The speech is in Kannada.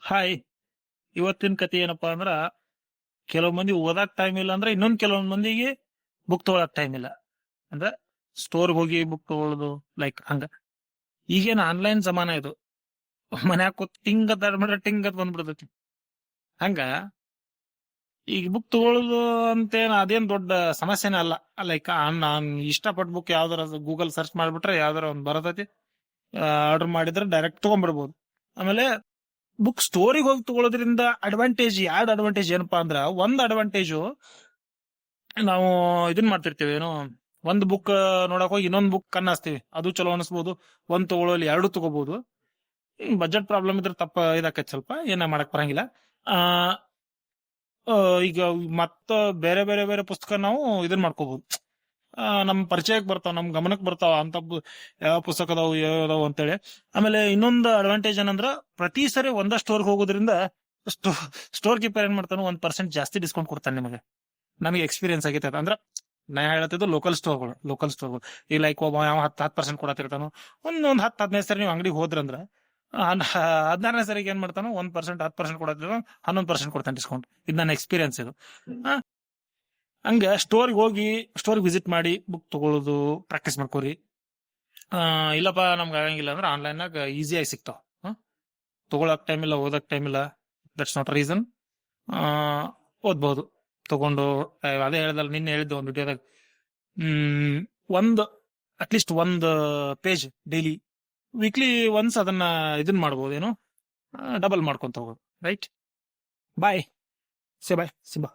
ಹಾಯ್. ಇವತ್ತಿನ ಕತೆ ಏನಪ್ಪಾ ಅಂದ್ರ, ಕೆಲವ್ ಮಂದಿ ಓದಾಕ್ ಟೈಮ್ ಇಲ್ಲ ಅಂದ್ರೆ ಇನ್ನೊಂದ್ ಕೆಲವೊಂದ್ ಮಂದಿಗೆ ಬುಕ್ ತಗೊಳಕ್ ಟೈಮ್ ಇಲ್ಲ. ಅಂದ್ರೆ ಸ್ಟೋರ್ಗೆ ಹೋಗಿ ಬುಕ್ ತಗೊಳ್ಳೋದು, ಲೈಕ್ ಹಂಗ. ಈಗೇನ್ ಆನ್ಲೈನ್ ಜಮಾನ ಇದು. ಮನ್ಯಾಗ ಕೂತ್ ಟಿಂಗ್ ಅಂತ ಮಾಡ್ರೆ ಟಿಂಗ್ ಅಂತ ಬಂದ್ಬಿಡ್ತೈತಿ. ಹಂಗ ಈಗ ಬುಕ್ ತಗೊಳ್ಳೋದು ಅಂತೇನ್ ಅದೇನ್ ದೊಡ್ಡ ಸಮಸ್ಯೆನೇ ಅಲ್ಲ. ಲೈಕ್ ನಾನ್ ಇಷ್ಟಪಟ್ಟ ಬುಕ್ ಯಾವ್ದಾರ ಗೂಗಲ್ ಸರ್ಚ್ ಮಾಡ್ಬಿಟ್ರೆ ಯಾವ್ದಾರ ಒಂದ್ ಬರತೈತಿ, ಆರ್ಡರ್ ಮಾಡಿದ್ರೆ ಡೈರೆಕ್ಟ್ ತಗೊಂಡ್ಬಿಡ್ಬೋದು. ಆಮೇಲೆ ಬುಕ್ ಸ್ಟೋರಿಗೆ ಹೋಗಿ ತಗೊಳ್ಳೋದ್ರಿಂದ ಅಡ್ವಾಂಟೇಜ್ ಏನಪ್ಪಾ ಅಂದ್ರ, ಒಂದ್ ಅಡ್ವಾಂಟೇಜು, ನಾವು ಇದನ್ ಮಾಡ್ತಿರ್ತೀವಿ ಏನೋ, ಒಂದ್ ಬುಕ್ ನೋಡಕ್ ಹೋಗಿ ಇನ್ನೊಂದ್ ಬುಕ್ ಕಣ್ಣಾಸ್ತೀವಿ, ಅದು ಚಲೋ ಅನಿಸ್ಬೋದು. ಒಂದ್ ತಗೊಳ್ಳೋಲಿ ಎರಡು ತಗೋಬಹುದು. ಬಜೆಟ್ ಪ್ರಾಬ್ಲಮ್ ಇದ್ರೆ ತಪ್ಪ ಇದಾಕೈತಿ, ಸ್ವಲ್ಪ ಏನ ಮಾಡಕ್ ಬರಂಗಿಲ್ಲ. ಆ ಆ, ಈಗ ಮತ್ತ ಬೇರೆ ಬೇರೆ ಬೇರೆ ಪುಸ್ತಕ ನಾವು ಇದನ್ ಮಾಡ್ಕೋಬಹುದು. ನಮ್ ಪರಿಚಯಕ್ಕೆ ಬರ್ತಾವ, ನಮ್ ಗಮನಕ್ಕೆ ಬರ್ತಾವ ಅಂತ ಯಾವ ಪುಸ್ತಕ ಅದಾವು ಯಾವ್ದಾವು ಅಂತೇಳಿ. ಆಮೇಲೆ ಇನ್ನೊಂದು ಅಡ್ವಾಂಟೇಜ್ ಏನಂದ್ರ, ಪ್ರತಿ ಸರಿ ಒಂದ ಸ್ಟೋರ್ಗೆ ಹೋಗೋದ್ರಿಂದ ಸ್ಟೋರ್ ಕೀಪರ್ ಏನ್ ಮಾಡ್ತಾನೆ, 1% ಜಾಸ್ತಿ ಡಿಸ್ಕೌಂಟ್ ಕೊಡ್ತಾನೆ ನಿಮಗೆ. ನನಗೆ ಎಕ್ಸ್ಪೀರಿಯನ್ಸ್ ಆಗೈತೆ ಅದು. ಅಂದ್ರ ನಾ ಹೇಳ್ತಿದ್ದು ಲೋಕಲ್ ಸ್ಟೋರ್ಗಳು ಈ ಲೈಕ್ ಒಬ್ಬ ಯಾವ 10% ಕೊಡತಿರ್ತಾನು. ಒಂದ್ 10-15 ಸರಿ ನೀವು ಅಂಗಡಿಗೆ ಹೋದ್ರಂದ್ರ, 16ನೇ ಸರಿಗೆ ಏನ್ ಮಾಡ್ತಾನು, 1% 10% ಕೊಡತ್ತಿರ, 11% ಕೊಡ್ತಾನೆ ಡಿಸ್ಕೌಂಟ್. ಇದು ನನ್ನ ಎಕ್ಸ್ಪೀರಿಯನ್ಸ್ ಇದು. ಆ, ಹಂಗ ಸ್ಟೋರ್ಗೆ ವಿಸಿಟ್ ಮಾಡಿ ಬುಕ್ ತಗೊಳ್ಳೋದು ಪ್ರಾಕ್ಟೀಸ್ ಮಾಡ್ಕೋರಿ. ಇಲ್ಲಪ್ಪ ನಮ್ಗೆ ಆಗಂಗಿಲ್ಲ ಅಂದ್ರೆ ಆನ್ಲೈನ್ನಾಗ ಈಸಿಯಾಗಿ ಸಿಗ್ತಾವ. ತಗೊಳಕ್ ಟೈಮ್ ಇಲ್ಲ, ಓದಕ್ ಟೈಮ್ ಇಲ್ಲ, ದಟ್ಸ್ ನಾಟ್ ರೀಸನ್. ಓದ್ಬಹುದು ತಗೊಂಡು. ಅದೇ ಹೇಳ್ದಲ್ಲ, ನಿನ್ನೆ ಹೇಳಿದ್ದೆ ಒಂದು ವಿಡಿಯೋದಾಗ, ಒಂದು ಅಟ್ಲೀಸ್ಟ್ ಒಂದು ಪೇಜ್ ಡೈಲಿ, ವೀಕ್ಲಿ ಒನ್ಸ್ ಅದನ್ನ ಇದನ್ ಮಾಡ್ಬೋದೇನು, ಡಬಲ್ ಮಾಡ್ಕೊಂತ ಹೋಗೋದು. ರೈಟ್. ಬಾಯ್. ಬಾಯ್ ಸಿಂಬಾ.